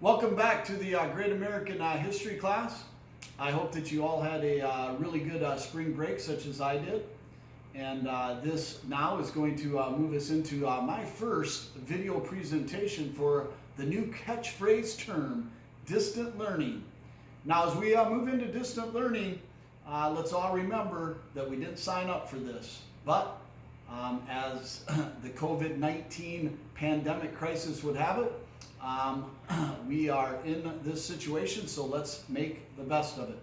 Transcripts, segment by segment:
Welcome back to the Great American History class. I hope that you all had a really good spring break, such as I did. And this now is going to move us into my first video presentation for the new catchphrase term, distant learning. Now, as we move into distant learning, let's all remember that we didn't sign up for this. But as the COVID-19 pandemic crisis would have it, we are in this situation, so let's make the best of it.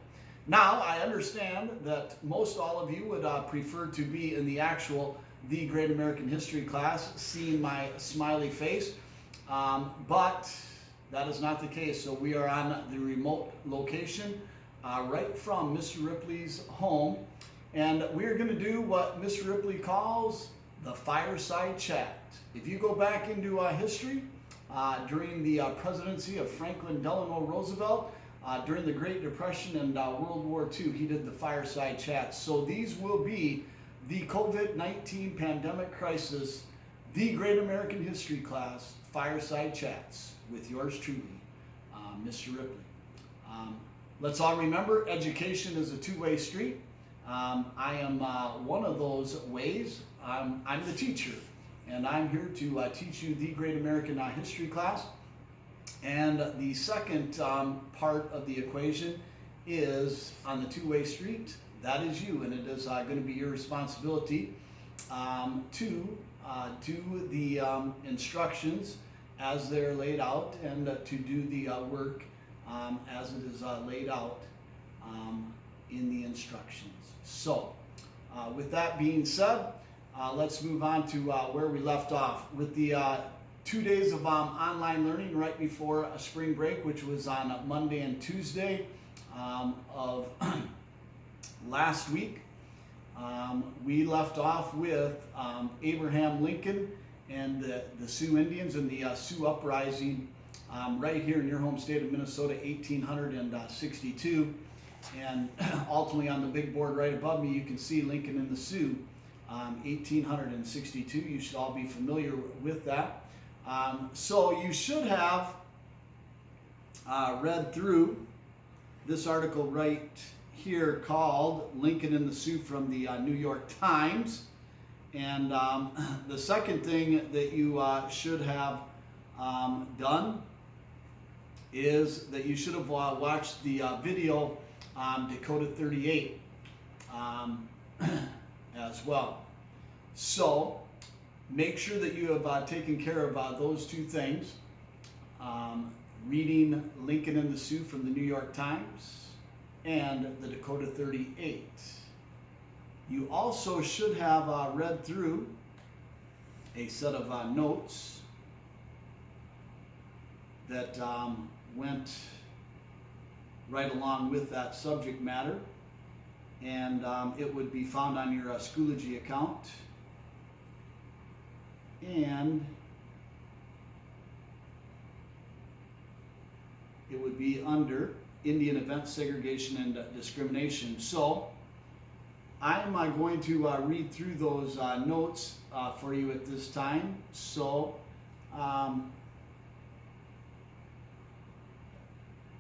Now, I understand that most all of you would prefer to be in the Great American History class, seeing my smiley face, but that is not the case. So we are on the remote location right from Mr. Ripley's home, and we're going to do what Mr. Ripley calls the fireside chat. If you go back into history, during the presidency of Franklin Delano Roosevelt, during the Great Depression and World War II, he did the fireside chats. So these will be the COVID-19 pandemic crisis, the Great American History class, fireside chats with yours truly, Mr. Ripley. Let's all remember, education is a two-way street. I am one of those ways. I'm the teacher. And I'm here to teach you the Great American History class. And the second part of the equation is on the two-way street. That is you, and it is going to be your responsibility to do the instructions as they're laid out, and to do the work as it is laid out in the instructions. So, with that being said, let's move on to where we left off with the 2 days of online learning right before a spring break, which was on Monday and Tuesday of last week. We left off with Abraham Lincoln and the Sioux Indians and the Sioux Uprising right here in your home state of Minnesota, 1862. And ultimately on the big board right above me, you can see Lincoln and the Sioux. 1862. You should all be familiar with that. So you should have read through this article right here called Lincoln and the Sioux from the New York Times. And the second thing that you should have done is that you should have watched the video Dakota 38 as well. So make sure that you have taken care of those two things. Reading Lincoln and the Sioux from the New York Times and the Dakota 38. You also should have read through a set of notes that went right along with that subject matter. And it would be found on your Schoology account. And it would be under Indian Events, Segregation, and Discrimination. So I'm going to read through those notes for you at this time. So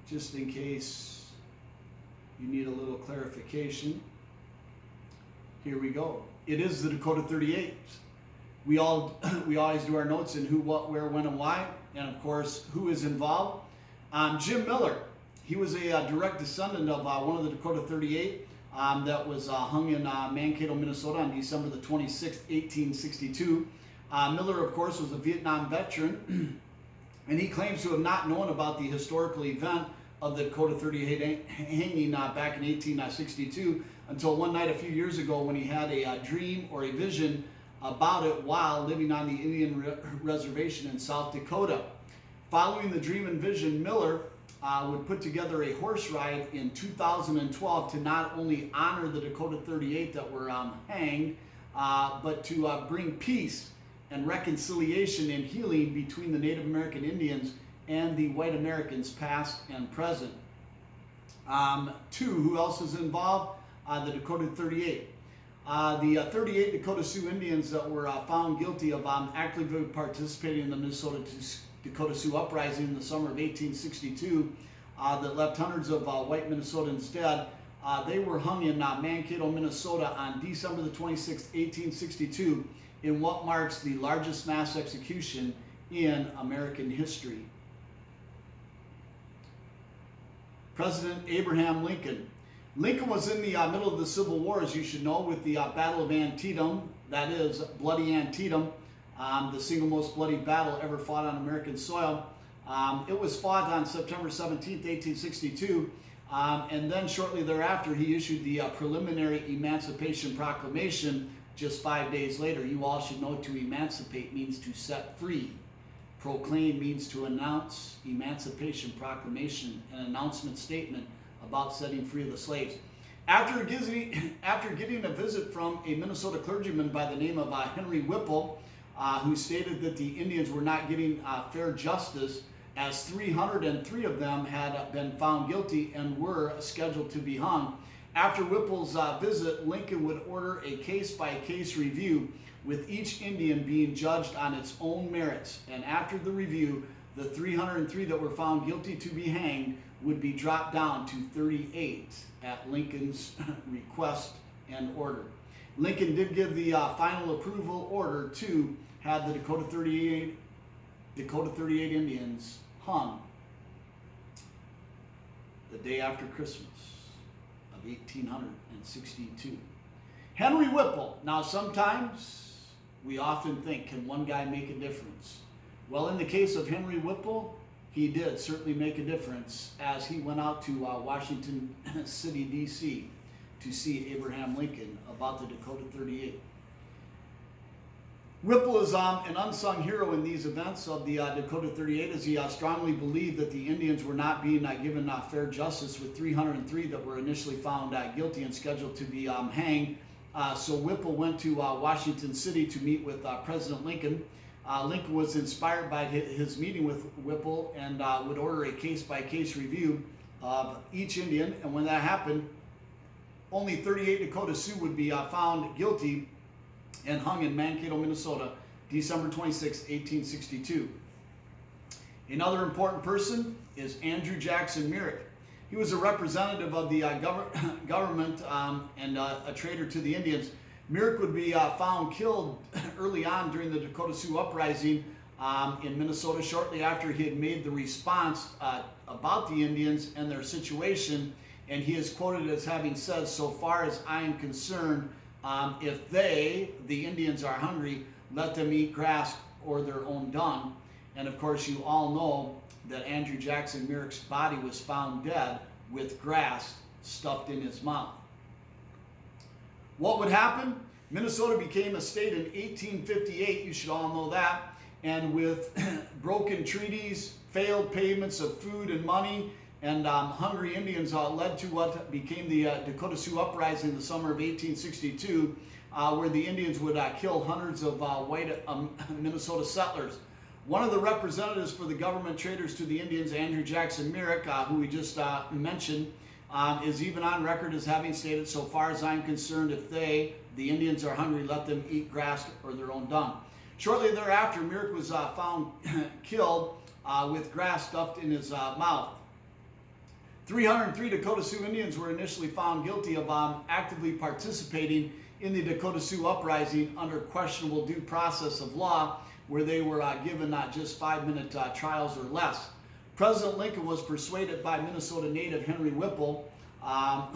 just in case you need a little clarification, here we go. It is the Dakota 38. We always do our notes in who, what, where, when, and why, and of course, who is involved. Jim Miller, he was a direct descendant of one of the Dakota 38 that was hung in Mankato, Minnesota on December the 26th, 1862. Miller, of course, was a Vietnam veteran, and he claims to have not known about the historical event of the Dakota 38 hanging back in 1862 until one night a few years ago when he had a dream or a vision about it while living on the Indian reservation in South Dakota. Following the dream and vision, Miller would put together a horse ride in 2012 to not only honor the Dakota 38 that were hanged, but to bring peace and reconciliation and healing between the Native American Indians and the white Americans past and present. Who else is involved? The Dakota 38. The 38 Dakota Sioux Indians that were found guilty of actively participating in the Minnesota Dakota Sioux uprising in the summer of 1862 that left hundreds of white Minnesotans dead. They were hung in Mankato, Minnesota on December the 26th, 1862, in what marks the largest mass execution in American history. President Abraham Lincoln. Lincoln was in the middle of the Civil War, as you should know, with the Battle of Antietam, that is, Bloody Antietam, the single most bloody battle ever fought on American soil. It was fought on September 17th, 1862, and then shortly thereafter he issued the preliminary Emancipation Proclamation just 5 days later. You all should know to emancipate means to set free. Proclaim means to announce. Emancipation Proclamation, an announcement statement about setting free the slaves. After getting a visit from a Minnesota clergyman by the name of Henry Whipple, who stated that the Indians were not getting fair justice, as 303 of them had been found guilty and were scheduled to be hung. After Whipple's visit, Lincoln would order a case-by-case review, with each Indian being judged on its own merits. And after the review, the 303 that were found guilty to be hanged would be dropped down to 38 at Lincoln's request and order. Lincoln did give the final approval order to have the Dakota 38 Indians hung the day after Christmas of 1862. Henry Whipple. Now, sometimes we often think, can one guy make a difference? Well, in the case of Henry Whipple, he did certainly make a difference as he went out to Washington City, D.C. to see Abraham Lincoln about the Dakota 38. Whipple is an unsung hero in these events of the Dakota 38, as he strongly believed that the Indians were not being given fair justice, with 303 that were initially found guilty and scheduled to be hanged. So Whipple went to Washington City to meet with President Lincoln. Lincoln was inspired by his meeting with Whipple and would order a case-by-case review of each Indian. And when that happened, only 38 Dakota Sioux would be found guilty and hung in Mankato, Minnesota, December 26, 1862. Another important person is Andrew Jackson Myrick. He was a representative of the government and a traitor to the Indians. Myrick would be found killed early on during the Dakota Sioux uprising in Minnesota, shortly after he had made the response about the Indians and their situation. And he is quoted as having said, "So far as I am concerned, if they, the Indians, are hungry, let them eat grass or their own dung." And of course, you all know that Andrew Jackson Myrick's body was found dead with grass stuffed in his mouth. What would happen? Minnesota became a state in 1858, you should all know that, and with broken treaties, failed payments of food and money, and hungry Indians led to what became the Dakota Sioux uprising in the summer of 1862, where the Indians would kill hundreds of white Minnesota settlers. One of the representatives for the government traitors to the Indians, Andrew Jackson Myrick, who we just mentioned, is even on record as having stated, "So far as I'm concerned, if they, the Indians, are hungry, let them eat grass or their own dung." Shortly thereafter, Myrick was found killed with grass stuffed in his mouth. 303 Dakota Sioux Indians were initially found guilty of actively participating in the Dakota Sioux uprising under questionable due process of law, where they were given not just 5-minute trials or less. President Lincoln was persuaded by Minnesota native Henry Whipple,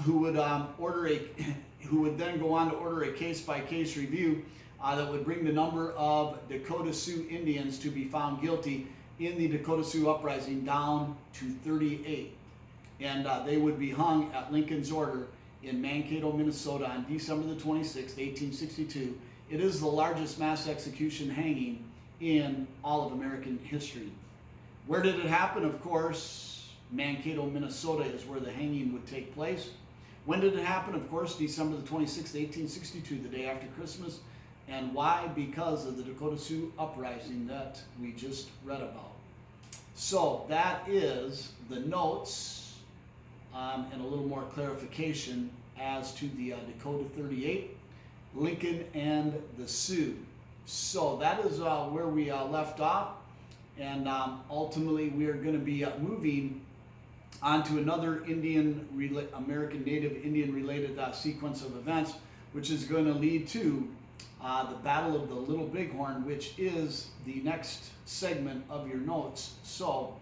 who would then go on to order a case-by-case review that would bring the number of Dakota Sioux Indians to be found guilty in the Dakota Sioux uprising down to 38. And they would be hung at Lincoln's order in Mankato, Minnesota on December the 26th, 1862. It is the largest mass execution hanging in all of American history. Where did it happen? Of course, Mankato, Minnesota is where the hanging would take place. When did it happen? Of course, December the 26th, 1862, the day after Christmas. And why? Because of the Dakota Sioux uprising that we just read about. So that is the notes and a little more clarification as to the Dakota 38, Lincoln and the Sioux. So that is where we left off. And ultimately, we are going to be moving on to another American Native Indian related sequence of events, which is going to lead to the Battle of the Little Bighorn, which is the next segment of your notes. So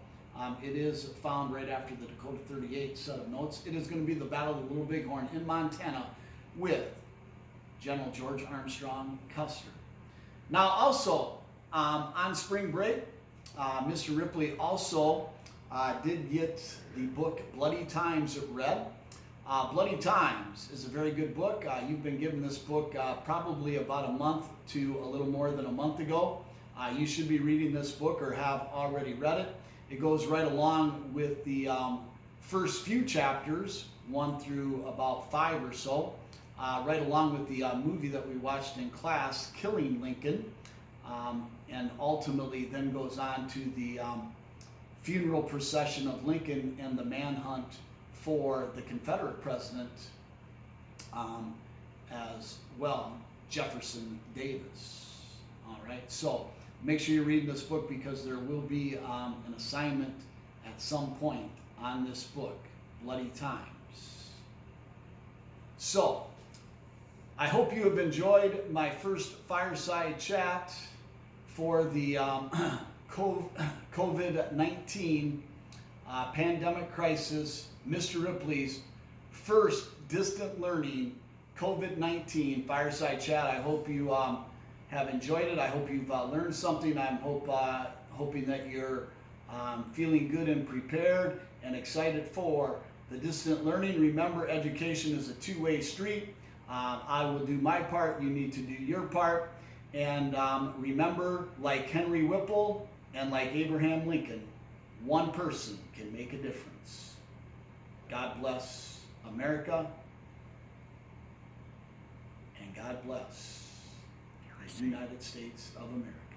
it is found right after the Dakota 38 set of notes. It is going to be the Battle of the Little Bighorn in Montana with General George Armstrong Custer. Now also on spring break, Mr. Ripley also did get the book Bloody Times read. Bloody Times is a very good book. You've been given this book probably about a month to a little more than a month ago. You should be reading this book or have already read it. It goes right along with the first few chapters, 1 through about 5 or so, right along with the movie that we watched in class, Killing Lincoln, and ultimately then goes on to the funeral procession of Lincoln and the manhunt for the Confederate president as well, Jefferson Davis. All right, so make sure you're reading this book because there will be an assignment at some point on this book, Bloody Times. So, I hope you have enjoyed my first fireside chat for the COVID-19 pandemic crisis, Mr. Ripley's first distant learning COVID-19 fireside chat. I hope you have enjoyed it. I hope you've learned something. I'm hoping that you're feeling good and prepared and excited for the distant learning. Remember, education is a two-way street. I will do my part. You need to do your part. And remember, like Henry Whipple and like Abraham Lincoln, one person can make a difference. God bless America, and God bless the United States of America.